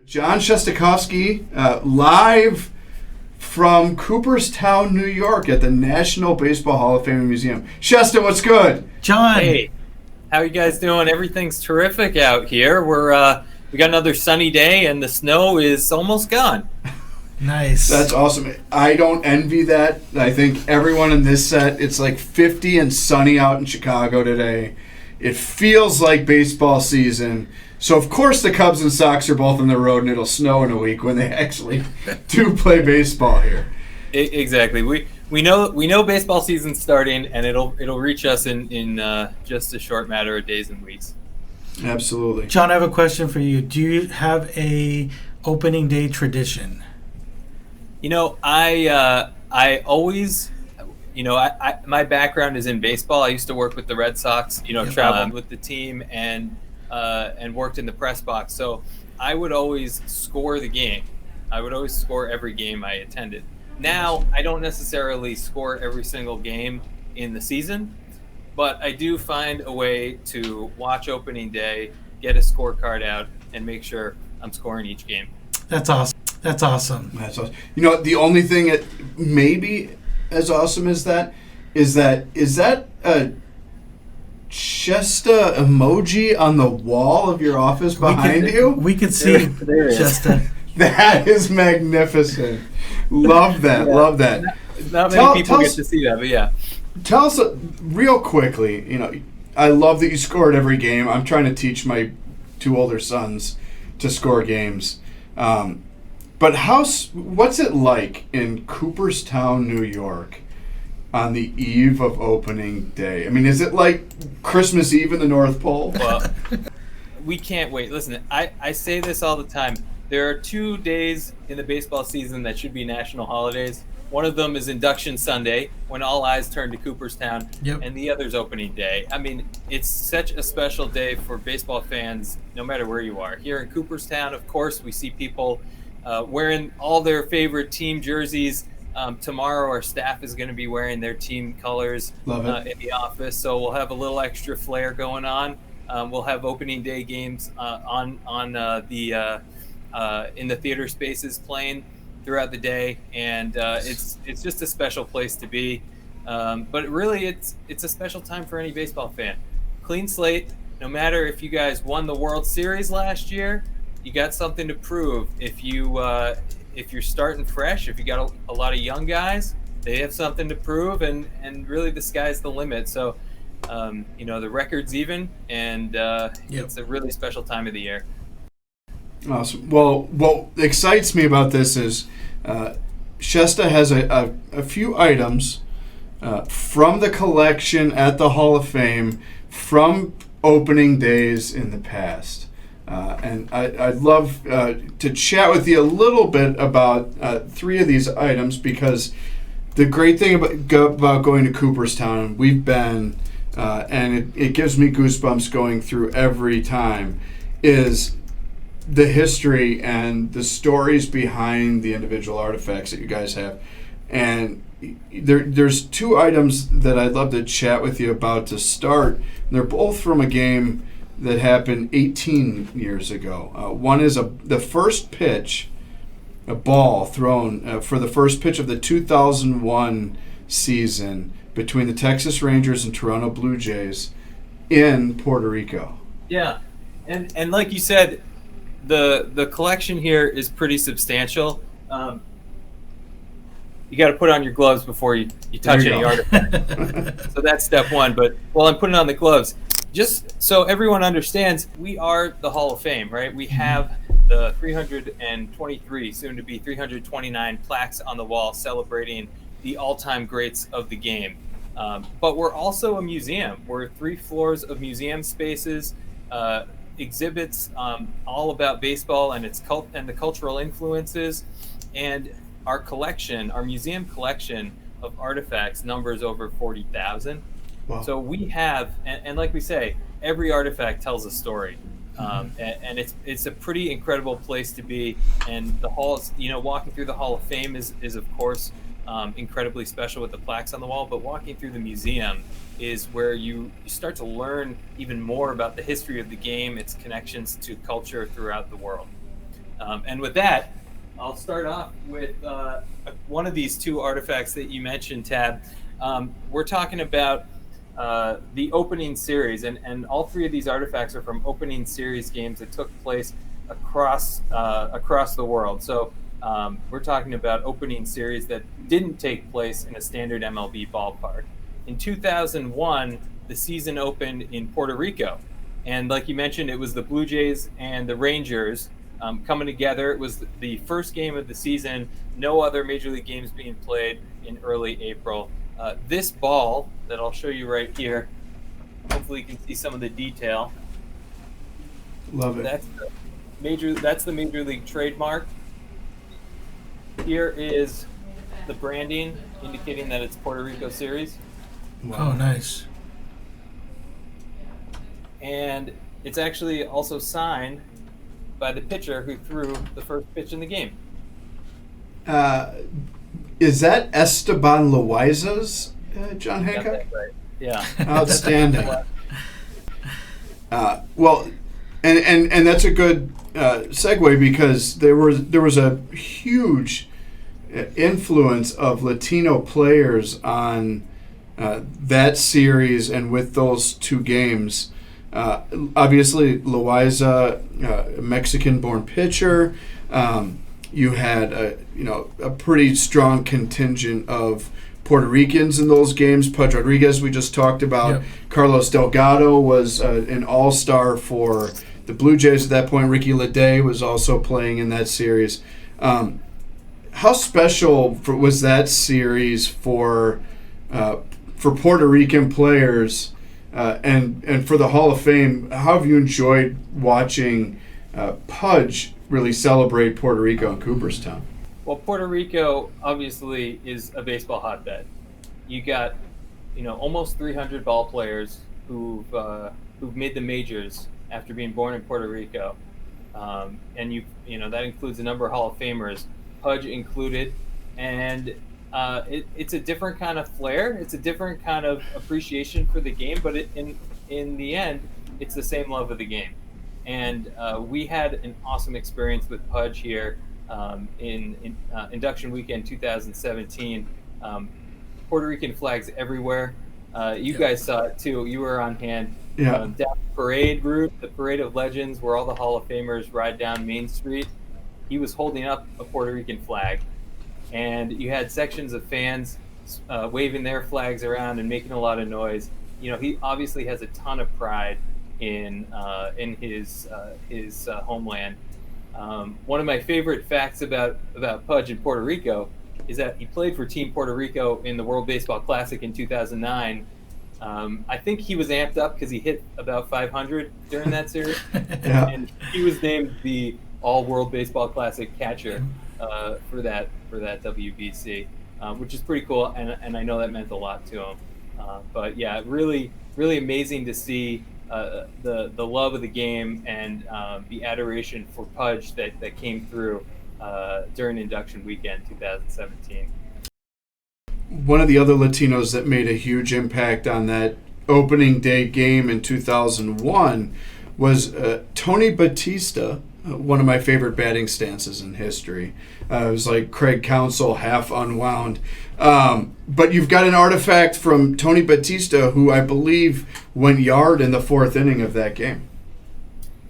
Jon Shestakofsky, live from Cooperstown, New York at the National Baseball Hall of Fame and Museum. Shesta, what's good? John. Hey, how you guys doing? Everything's terrific out here. We got another sunny day and the snow is almost gone. Nice. That's awesome. I don't envy that. I think everyone in this set, it's like 50 and sunny out in Chicago today. It feels like baseball season. So, of course, the Cubs and Sox are both on the road, and it'll snow in a week when they actually do play baseball here. Exactly. We know baseball season's starting, and it'll reach us in just a short matter of days and weeks. Absolutely. John, I have a question for you. Do you have a opening day tradition? You know, I always, my background is in baseball. I used to work with the Red Sox, traveled with the team and worked in the press box. So I would always score the game. I would always score every game I attended. Now, I don't necessarily score every single game in the season, but I do find a way to watch opening day, get a scorecard out, and make sure I'm scoring each game. That's awesome. That's awesome. That's awesome. The only thing that maybe as awesome as that is that a Shesta emoji on the wall of your office behind you? We could see Shesta. That is magnificent. Love that. Yeah. Love that. Not many people get to see that, but yeah. Tell us real quickly, I love that you scored every game. I'm trying to teach my two older sons to score games. But what's it like in Cooperstown, New York on the eve of opening day? I mean, is it like Christmas Eve in the North Pole? Well, we can't wait. Listen, I say this all the time. There are 2 days in the baseball season that should be national holidays. One of them is Induction Sunday, when all eyes turn to Cooperstown, and the other's opening day. I mean, it's such a special day for baseball fans, no matter where you are. Here in Cooperstown, of course, we see people wearing all their favorite team jerseys. Tomorrow, our staff is going to be wearing their team colors in the office, so we'll have a little extra flair going on. We'll have opening day games in the theater spaces playing throughout the day, and it's just a special place to be. But really, it's a special time for any baseball fan. Clean slate. No matter if you guys won the World Series last year, you got something to prove. If you're starting fresh, if you got a lot of young guys, they have something to prove, and really the sky's the limit. So, the record's even, and it's a really special time of the year. Awesome. Well, what excites me about this is Shesta has a few items from the collection at the Hall of Fame from opening days in the past. And I'd love to chat with you a little bit about 3 of these items, because the great thing about going to Cooperstown, we've been, and it gives me goosebumps going through every time, is the history and the stories behind the individual artifacts that you guys have. And there's 2 items that I'd love to chat with you about to start. And they're both from a game that happened 18 years ago. One is the first pitch, a ball thrown for the first pitch of the 2001 season between the Texas Rangers and Toronto Blue Jays in Puerto Rico. Yeah, and like you said, the collection here is pretty substantial. You got to put on your gloves before you touch any artifact. So that's step 1. But while I'm putting on the gloves, just so everyone understands, we are the Hall of Fame, right? We have the 323, soon to be 329 plaques on the wall celebrating the all-time greats of the game. But we're also a museum. We're 3 floors of museum spaces, exhibits all about baseball and the cultural influences, and our museum collection of artifacts numbers over 40,000. Wow. So we have, and like we say, every artifact tells a story, and it's a pretty incredible place to be. And the halls, walking through the Hall of Fame is of course incredibly special with the plaques on the wall. But walking through the museum is where you start to learn even more about the history of the game, its connections to culture throughout the world. And with that, I'll start off with one of these two artifacts that you mentioned, Tab. We're talking about the opening series, and all three of these artifacts are from opening series games that took place across the world. So we're talking about opening series that didn't take place in a standard MLB ballpark. In 2001, the season opened in Puerto Rico. And like you mentioned, it was the Blue Jays and the Rangers coming together. It was the first game of the season. No other Major League games being played in early April. This ball that I'll show you right here, hopefully you can see some of the detail. Love it. That's the Major League trademark. Here is the branding indicating that it's Puerto Rico series. Wow. Oh, nice. And it's actually also signed by the pitcher who threw the first pitch in the game. Is that Esteban Loaiza's, John Hancock? Right. Yeah. Outstanding. Well, and that's a good segue, because there was a huge influence of Latino players on that series, and with those two games. Obviously, Loaiza, a Mexican-born pitcher. You had a pretty strong contingent of Puerto Ricans in those games. Pudge Rodriguez, we just talked about. Yep. Carlos Delgado was an all-star for the Blue Jays at that point. Ricky Ledee was also playing in that series. How special was that series for Puerto Rican players? And for the Hall of Fame, how have you enjoyed watching Pudge really celebrate Puerto Rico and Cooperstown? Well, Puerto Rico obviously is a baseball hotbed. You got, almost 300 ball players who've made the majors after being born in Puerto Rico, and that includes a number of Hall of Famers, Pudge included, and it's a different kind of flair. It's a different kind of appreciation for the game, but in the end, it's the same love of the game. And we had an awesome experience with Pudge here in induction weekend 2017. Puerto Rican flags everywhere. You guys saw it too. You were on hand. Yeah. Down the parade route, the Parade of Legends, where all the Hall of Famers ride down Main Street. He was holding up a Puerto Rican flag. And you had sections of fans waving their flags around and making a lot of noise. He obviously has a ton of pride in his homeland. One of my favorite facts about Pudge in Puerto Rico is that he played for Team Puerto Rico in the World Baseball Classic in 2009. I think he was amped up because he hit about 500 during that series. Yeah. And he was named the All-World Baseball Classic catcher for that WBC, which is pretty cool, and I know that meant a lot to him. But yeah, really, really amazing to see the love of the game and the adoration for Pudge that came through during induction weekend 2017. One of the other Latinos that made a huge impact on that opening day game in 2001 was Toni Batista, one of my favorite batting stances in history. It was like Craig Counsell half unwound. But you've got an artifact from Toni Batista, who I believe went yard in the fourth inning of that game.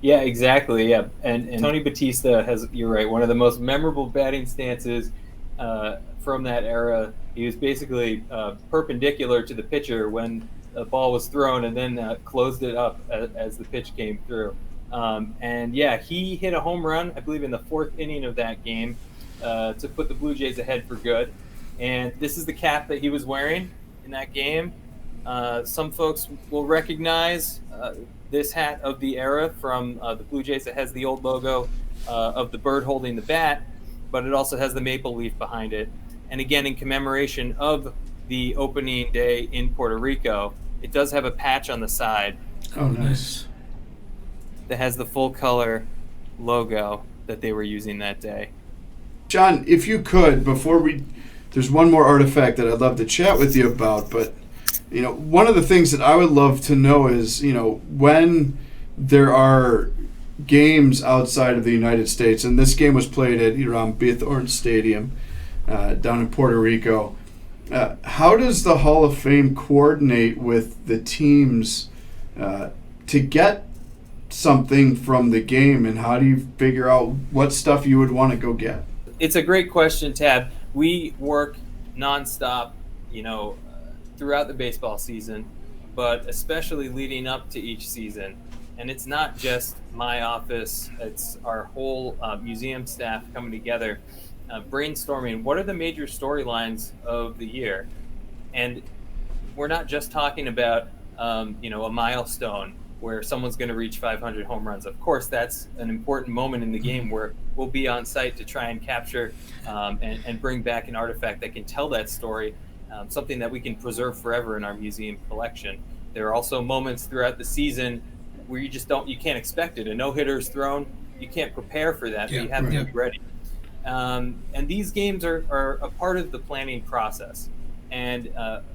Yeah, exactly. Yeah, and Toni Batista has, you're right, one of the most memorable batting stances from that era. He was basically perpendicular to the pitcher when the ball was thrown, and then closed it up as the pitch came through. And yeah, he hit a home run, I believe, in the fourth inning of that game to put the Blue Jays ahead for good. And this is the cap that he was wearing in that game. Some folks will recognize this hat of the era from the Blue Jays. It has the old logo of the bird holding the bat, but it also has the maple leaf behind it. And again, in commemoration of the opening day in Puerto Rico, it does have a patch on the side. Oh, nice. That has the full color logo that they were using that day. John, if you could, there's one more artifact that I'd love to chat with you about, but one of the things that I would love to know is, when there are games outside of the United States, and this game was played at Bithorn Stadium down in Puerto Rico. How does the Hall of Fame coordinate with the teams to get something from the game, and how do you figure out what stuff you would want to go get? It's a great question, Tab. We work nonstop, throughout the baseball season, but especially leading up to each season. And it's not just my office, it's our whole museum staff coming together, brainstorming what are the major storylines of the year. And we're not just talking about, a milestone where someone's going to reach 500 home runs. Of course, that's an important moment in the game where we'll be on site to try and capture and bring back an artifact that can tell that story, something that we can preserve forever in our museum collection. There are also moments throughout the season where you can't expect it. A no-hitter's thrown, you can't prepare for that, but you have to be ready. And these games are a part of the planning process. And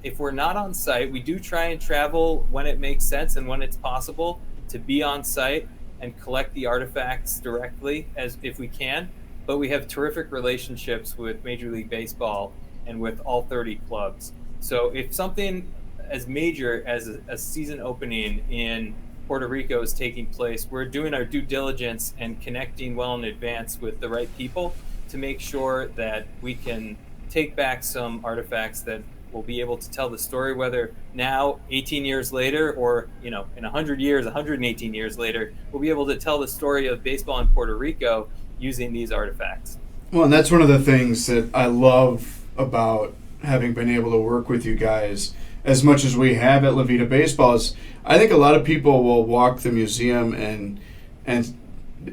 if we're not on site, we do try and travel when it makes sense and when it's possible to be on site and collect the artifacts directly as if we can. But we have terrific relationships with Major League Baseball and with all 30 clubs. So if something as major as a season opening in Puerto Rico is taking place, we're doing our due diligence and connecting well in advance with the right people to make sure that we can take back some artifacts that will be able to tell the story, whether now 18 years later or in 100 years, 118 years later, we'll be able to tell the story of baseball in Puerto Rico using these artifacts. Well, and that's one of the things that I love about having been able to work with you guys as much as we have at Vida Baseball is I think a lot of people will walk the museum and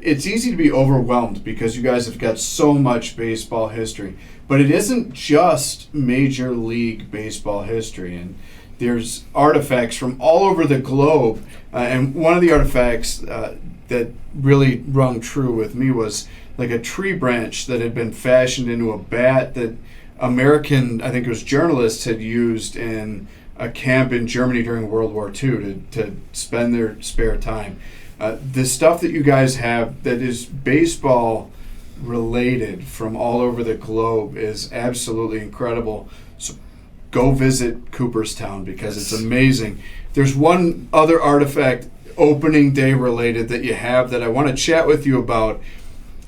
it's easy to be overwhelmed because you guys have got so much baseball history. But it isn't just Major League Baseball history. And there's artifacts from all over the globe. And one of the artifacts that really rung true with me was like a tree branch that had been fashioned into a bat that American, I think it was journalists, had used in a camp in Germany during World War II to spend their spare time. The stuff that you guys have that is baseball related from all over the globe is absolutely incredible. So go visit Cooperstown because it's amazing. There's one other artifact opening day related that you have that I want to chat with you about.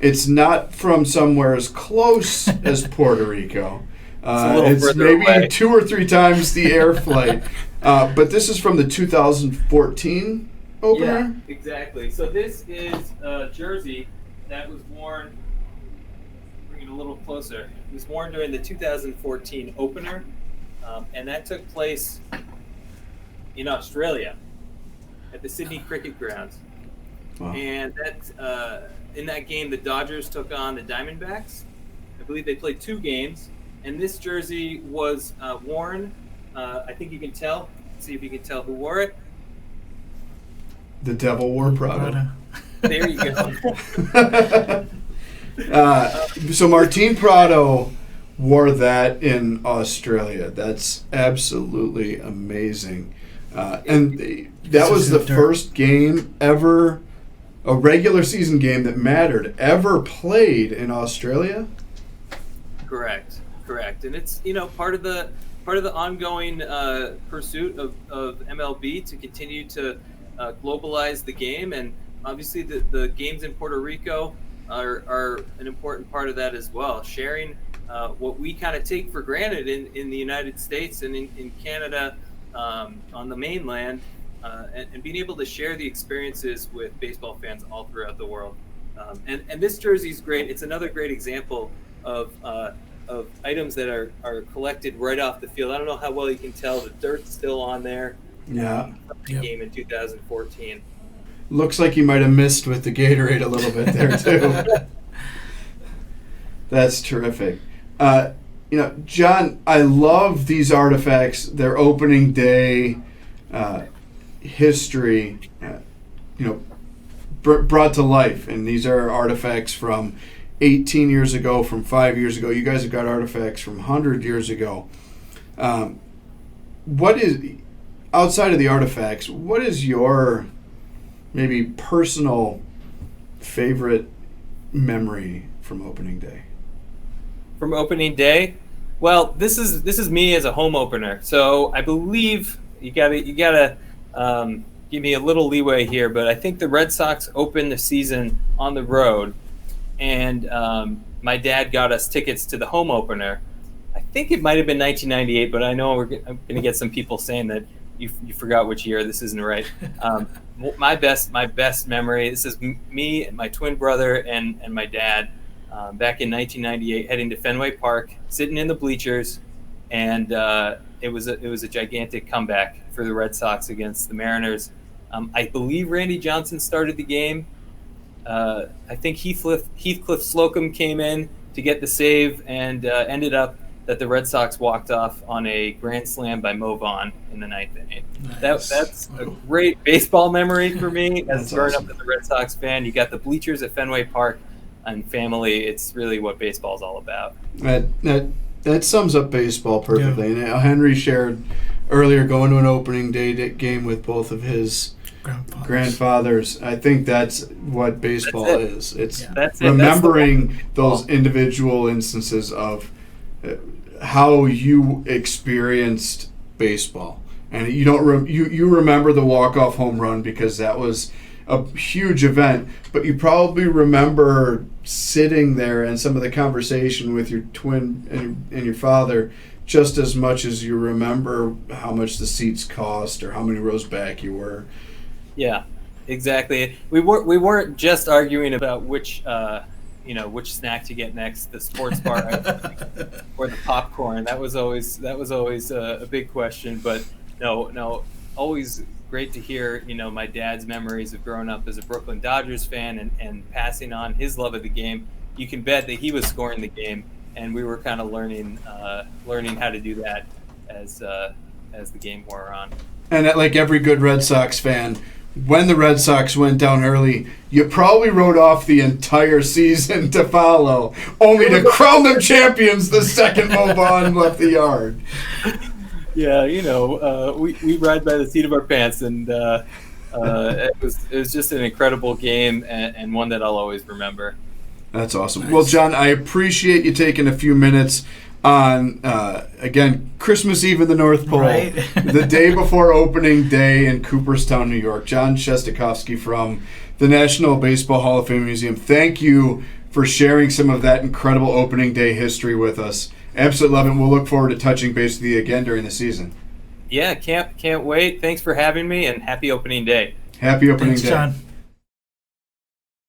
It's not from somewhere as close as Puerto Rico. It's maybe away. 2 or 3 times the air flight. But this is from the 2014 opener? Yeah, exactly. So this is a jersey that was worn, bring it a little closer, it was worn during the 2014 opener, and that took place in Australia at the Sydney Cricket Grounds. Wow. And that in that game, the Dodgers took on the Diamondbacks. I believe they played 2 games, and this jersey was worn, I think you can tell, see if you can tell who wore it. The Devil wore Prada. There you go. So Martin Prado wore that in Australia. That's absolutely amazing. And that was the first game ever, a regular season game that mattered, ever played in Australia? Correct. And it's, part of the ongoing pursuit of MLB to continue to globalize the game, and obviously the games in Puerto Rico are an important part of that as well. Sharing what we kind of take for granted in the United States and in Canada on the mainland, and being able to share the experiences with baseball fans all throughout the world. And this jersey is great. It's another great example of items that are collected right off the field. I don't know how well you can tell, the dirt's still on there. Yeah. The game in 2014. Looks like you might have missed with the Gatorade a little bit there too. That's terrific. John, I love these artifacts. Their opening day history, brought to life. And these are artifacts from 18 years ago, from 5 years ago. You guys have got artifacts from 100 years ago. What is, outside of the artifacts, what is your maybe personal favorite memory from opening day? From opening day, well, this is me as a home opener. So I believe you gotta give me a little leeway here, but I think the Red Sox opened the season on the road, and my dad got us tickets to the home opener. I think it might have been 1998, but I know I'm going to get some people saying that you forgot which year. This isn't right. My best memory. This is me and my twin brother and my dad back in 1998, heading to Fenway Park, sitting in the bleachers, and it was a gigantic comeback for the Red Sox against the Mariners. I believe Randy Johnson started the game. I think Heathcliff Slocum came in to get the save, and ended up that the Red Sox walked off on a grand slam by Mo Vaughn in the ninth inning. Nice. That's a great baseball memory for me as growing awesome. up as a Red Sox fan. You got the bleachers at Fenway Park and family. It's really what baseball's all about. That sums up baseball perfectly. Yeah. And Henry shared earlier going to an opening day game with both of his grandfathers. I think that's what baseball is. It's remembering those individual instances of how you experienced baseball, and you don't you remember the walk-off home run because that was a huge event, but you probably remember sitting there and some of the conversation with your twin and your father just as much as you remember how much the seats cost or how many rows back you were. Yeah, exactly. We weren't just arguing about which snack to get next, the sports bar or the popcorn. That was always a big question. But no, always great to hear my dad's memories of growing up as a Brooklyn Dodgers fan and passing on his love of the game. You can bet that he was scoring the game, and we were kind of learning how to do that as the game wore on. And like every good Red Sox fan, when the Red Sox went down early, you probably wrote off the entire season to follow, only to crown them champions the second Mo Vaughn left the yard. Yeah, we ride by the seat of our pants, and it was just an incredible game and one that I'll always remember. That's awesome. Nice. Well, John, I appreciate you taking a few minutes on, again, Christmas Eve in the North Pole, right. the day before opening day in Cooperstown, New York. Jon Shestakofsky from the National Baseball Hall of Fame Museum. Thank you for sharing some of that incredible opening day history with us. Absolutely love it. We'll look forward to touching base with you again during the season. Yeah, can't wait. Thanks for having me, and happy opening day. Happy opening Thanks, day. John.